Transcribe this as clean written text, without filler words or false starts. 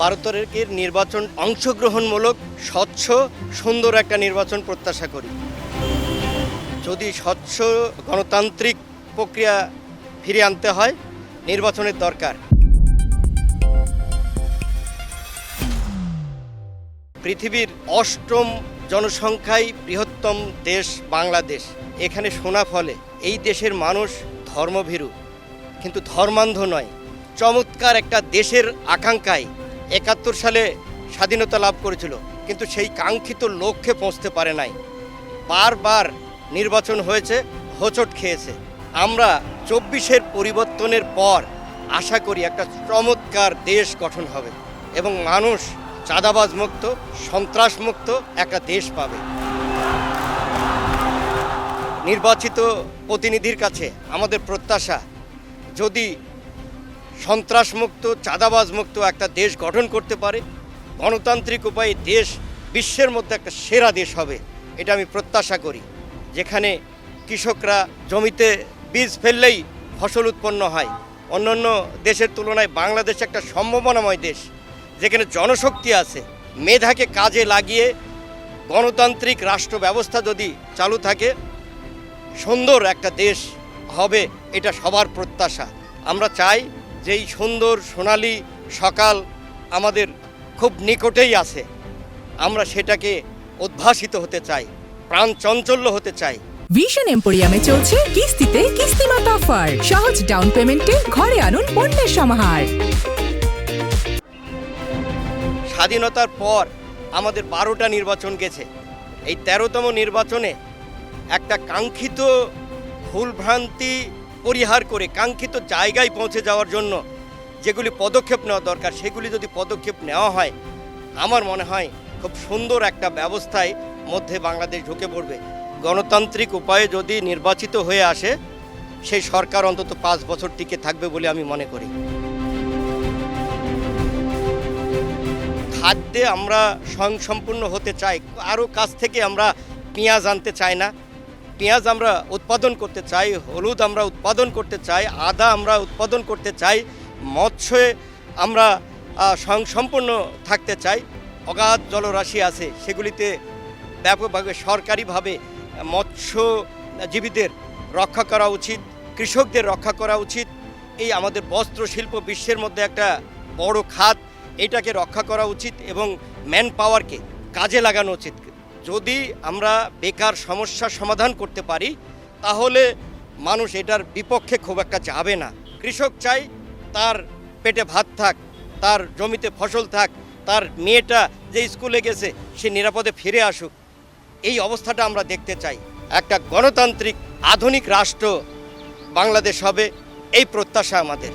12 তারিখের নির্বাচন অংশগ্রহণমূলক, স্বচ্ছ, সুন্দর একটা নির্বাচন প্রত্যাশা করি। যদি স্বচ্ছ গণতান্ত্রিক প্রক্রিয়া ফিরিয়ে আনতে হয়, নির্বাচনের দরকার। পৃথিবীর 8ম জনসংখ্যায় বৃহত্তম দেশ বাংলাদেশ। এখানে শোনা ফলে এই দেশের মানুষ ধর্মভীরু, কিন্তু ধর্মান্ধ নয়। চমৎকার একটা দেশের আকাঙ্ক্ষায় 71 সালে স্বাধীনতা লাভ করেছিল, কিন্তু সেই কাঙ্ক্ষিত লক্ষ্যে পৌঁছতে পারে নাই। বারবার নির্বাচন হয়েছে, হোঁচট খেয়েছে। আমরা 24-এর পরিবর্তনের পর আশা করি একটা চমৎকার দেশ গঠন হবে এবং মানুষ চাঁদাবাজ মুক্ত, সন্ত্রাস মুক্ত একটা দেশ পাবে। নির্বাচিত প্রতিনিধির কাছে আমাদের প্রত্যাশা, যদি সন্ত্রাসমুক্ত, চাঁদাবাজ মুক্ত একটা দেশ গঠন করতে পারে, গণতান্ত্রিক উপায়ে দেশ বিশ্বের মধ্যে একটা সেরা দেশ হবে, এটা আমি প্রত্যাশা করি। যেখানে কৃষকরা জমিতে বীজ ফেললেই ফসল উৎপন্ন হয়। অন্যান্য দেশের তুলনায় বাংলাদেশ একটা সম্ভাবনাময় দেশ, যেখানে জনশক্তি আছে। মেধাকে কাজে লাগিয়ে গণতান্ত্রিক রাষ্ট্র ব্যবস্থা যদি চালু থাকে, সুন্দর একটা দেশ হবে, এটা সবার প্রত্যাশা। আমরা চাই যে এই সুন্দর সোনালী সকাল আমাদের খুব নিকটেই আছে, আমরা সেটাকে উদ্ভাসিত হতে চাই, প্রাণ চঞ্চল্য হতে চাই। ভিশন এম্পোরিয়ামে চলছে কিস্তিতে কিস্তিমাত অফার। সহজ ডাউন পেমেন্টে ঘরে আনুন পণ্যের সমাহার। স্বাধীনতার পর আমাদের 12টা নির্বাচন গেছে। এই 13তম নির্বাচনে একটা কাঙ্ক্ষিত ভুলভ্রান্তি পরিহার করে কাঙ্ক্ষিত জায়গায় পৌঁছে যাওয়ার জন্য যেগুলি পদক্ষেপ নেওয়া দরকার, সেগুলি যদি পদক্ষেপ নেওয়া হয়, আমার মনে হয় খুব সুন্দর একটা ব্যবস্থায় মধ্যে বাংলাদেশ ঢুকে পড়বে। গণতান্ত্রিক উপায়ে যদি নির্বাচিত হয়ে আসে, সেই সরকার অন্তত 5 বছর টিকে থাকবে বলে আমি মনে করি। খাদ্যে আমরা স্বয়ংসম্পূর্ণ হতে চাই, আরও কাছ থেকে আমরা পেঁয়াজ আনতে চাই না। পেঁয়াজ আমরা উৎপাদন করতে চাই, হলুদ আমরা উৎপাদন করতে চাই, আদা আমরা উৎপাদন করতে চাই, মৎস্যে আমরা স্বয়ংসম্পূর্ণ থাকতে চাই। অগাধ জলরাশি আছে, সেগুলিতে ব্যাপকভাবে সরকারিভাবে মৎস্যজীবীদের রক্ষা করা উচিত, কৃষকদের রক্ষা করা উচিত। এই আমাদের বস্ত্র শিল্প বিশ্বের মধ্যে একটা বড় খাত, এটাকে রক্ষা করা উচিত এবং ম্যান পাওয়ারকে কাজে লাগানো উচিত। যদি আমরা বেকার সমস্যার সমাধান করতে পারি, তাহলে মানুষ এটার বিপক্ষে খুব একটা যাবে না। কৃষক চাই তার পেটে ভাত থাক, তার জমিতে ফসল থাক, তার মেয়েটা যে স্কুলে গেছে সে নিরাপদে ফিরে আসুক। এই অবস্থাটা আমরা দেখতে চাই। একটা গণতান্ত্রিক আধুনিক রাষ্ট্র বাংলাদেশ হবে, এই প্রত্যাশা আমাদের।